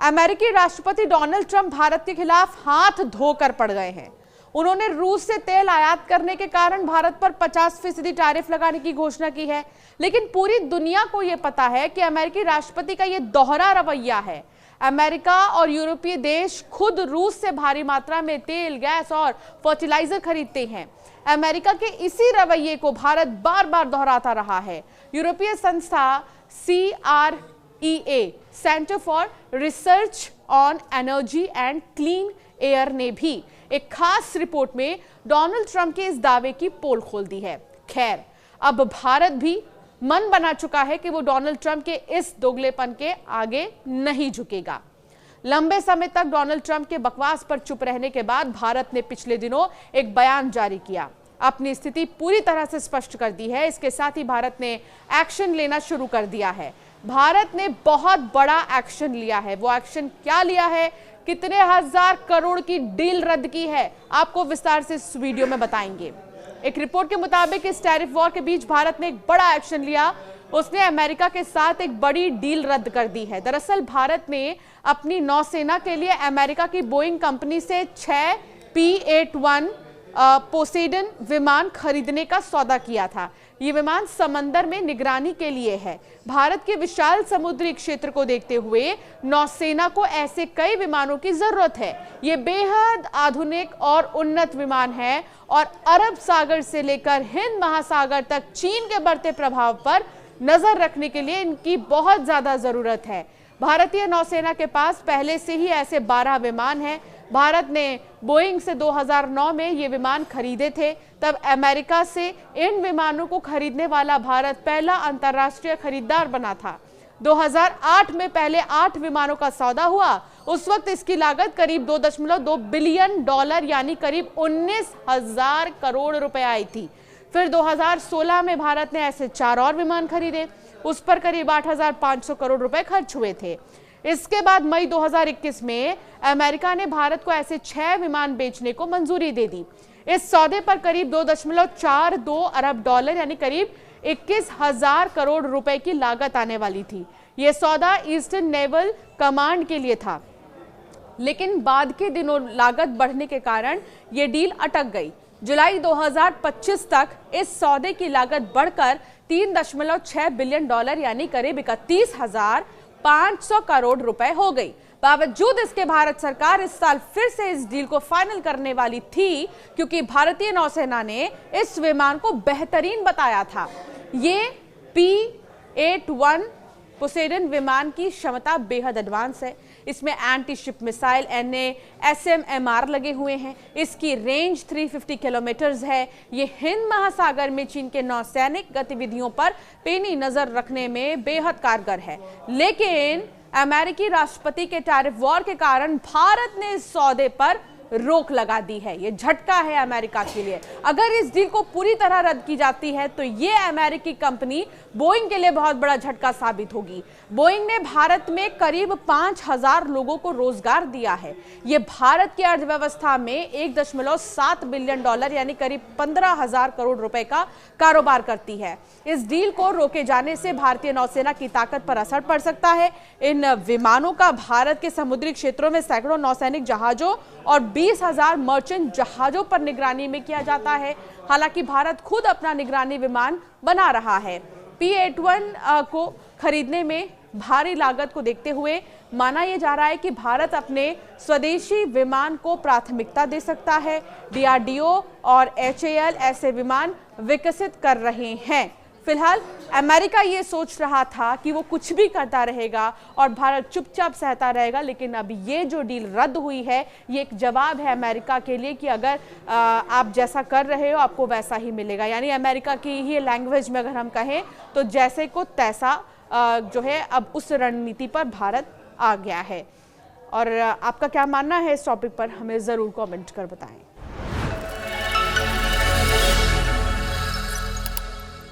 अमेरिकी राष्ट्रपति Donald Trump Bharat के खिलाफ हाथ धोकर पड़ गए हैं। उन्होंने रूस से तेल आयात करने के कारण भारत पर 50% टैरिफ लगाने की घोषणा की है। लेकिन पूरी दुनिया को यह पता है कि अमेरिकी राष्ट्रपति का यह दोहरा रवैया है। अमेरिका और यूरोपीय देश खुद रूस से भारी मात्रा में तेल, गैस और फर्टिलाइजर खरीदते हैं। अमेरिका के इसी रवैये को भारत बार बार दोहराता रहा है। यूरोपीय संस्था CREA, centre for research on energy and clean air, ने भी एक खास रिपोर्ट में डोनाल्ड ट्रंप के इस दावे की पोल खोल दी है। खैर, अब भारत भी मन बना चुका है कि वो डोनाल्ड ट्रंप के इस दोगलेपन के आगे नहीं झुकेगा। लंबे समय तक डोनाल्ड ट्रंप के बकवास पर चुप रहने के बाद भारत ने पिछले दिनों एक बयान जारी किया, अपनी स्थिति पूरी तरह से स्पष्ट कर दी है। इसके साथ ही भारत ने एक्शन लेना शुरू कर दिया है। भारत ने बहुत बड़ा एक्शन लिया है। वो एक्शन क्या लिया है, कितने हजार करोड़ की डील रद्द की है, आपको विस्तार से इस वीडियो में बताएंगे। एक रिपोर्ट के मुताबिक इस टैरिफ वॉर के बीच भारत ने एक बड़ा एक्शन लिया। उसने अमेरिका के साथ एक बड़ी डील रद्द कर दी है। दरअसल भारत ने अपनी नौसेना के लिए अमेरिका की बोइंग कंपनी से 6 P-8 पोसेडन विमान खरीदने का सौदा किया था। ये विमान समंदर में निगरानी के लिए है। भारत के विशाल समुद्री क्षेत्र को देखते हुए नौसेना को ऐसे कई विमानों की जरूरत है। ये बेहद आधुनिक और उन्नत विमान है और अरब सागर से लेकर हिंद महासागर तक चीन के बढ़ते प्रभाव पर नजर रखने के लिए इनकी बहुत ज्यादा जरूरत है। भारतीय नौसेना के पास पहले से ही ऐसे 12 विमान हैं। भारत ने बोइंग से 2009 में ये विमान खरीदे थे। तब अमेरिका से इन विमानों को खरीदने वाला भारत पहला अंतर्राष्ट्रीय खरीदार बना था। 2008 में पहले 8 विमानों का सौदा हुआ। उस वक्त इसकी लागत करीब $2.2 बिलियन यानी करीब 19,000 करोड़ रुपए आई थी। फिर 2016 में भारत ने ऐसे 4 और विमान खरीदे। उस पर करीब 8,500 करोड़ रुपए खर्च हुए थे। इसके बाद मई 2021 में अमेरिका ने भारत को ऐसे 6 विमान बेचने को मंजूरी दे दी। इस सौदे पर करीब $2.42 अरब यानी करीब 21,000 करोड़ रुपए की लागत आने वाली थी। यह सौदा ईस्टर्न नेवल कमांड के लिए था, लेकिन बाद के दिनों लागत बढ़ने के कारण यह डील अटक गई। जुलाई 2025 तक इस सौदे की लागत बढ़कर $3.6 बिलियन यानी करीब 31,500 करोड़ रुपए हो गई। बावजूद इसके भारत सरकार इस साल फिर से इस डील को फाइनल करने वाली थी, क्योंकि भारतीय नौसेना ने इस विमान को बेहतरीन बताया था। ये P-8 पोसेडन विमान की क्षमता बेहद एडवांस है। इसमें एंटी शिप मिसाइल SMR लगे हुए हैं। इसकी रेंज 350 किलोमीटर्स है। ये हिंद महासागर में चीन के नौसैनिक गतिविधियों पर पैनी नजर रखने में बेहद कारगर है। लेकिन अमेरिकी राष्ट्रपति के टैरिफ वॉर के कारण भारत ने इस सौदे पर रोक लगा दी है। ये झटका है अमेरिका के लिए। अगर इस डील को पूरी तरह रद्द की जाती है तो ये अमेरिकी कंपनी बोइंग के लिए बहुत बड़ा झटका साबित होगी। बोइंग ने भारत में करीब 5,000 लोगों को रोजगार दिया है। ये भारत की अर्थव्यवस्था में $1.7 बिलियन यानी करीब 15,000 करोड़ रुपए का कारोबार करती है। इस डील को रोके जाने से भारतीय नौसेना की ताकत पर असर पड़ सकता है। इन विमानों का भारत के समुद्री क्षेत्रों में सैकड़ों नौसैनिक जहाजों और 20,000 मर्चेंट जहाजों पर निगरानी में किया जाता है। हालांकि भारत खुद अपना निगरानी विमान बना रहा है। P-8 को खरीदने में भारी लागत को देखते हुए माना यह जा रहा है कि भारत अपने स्वदेशी विमान को प्राथमिकता दे सकता है। DRDO और HAL ऐसे विमान विकसित कर रहे हैं। फिलहाल अमेरिका ये सोच रहा था कि वो कुछ भी करता रहेगा और भारत चुपचाप सहता रहेगा, लेकिन अब ये जो डील रद्द हुई है ये एक जवाब है अमेरिका के लिए कि अगर आप जैसा कर रहे हो आपको वैसा ही मिलेगा। यानी अमेरिका की ही लैंग्वेज में अगर हम कहें तो जैसे को तैसा जो है अब उस रणनीति पर भारत आ गया है। और आपका क्या मानना है इस टॉपिक पर, हमें ज़रूर कमेंट कर बताएं।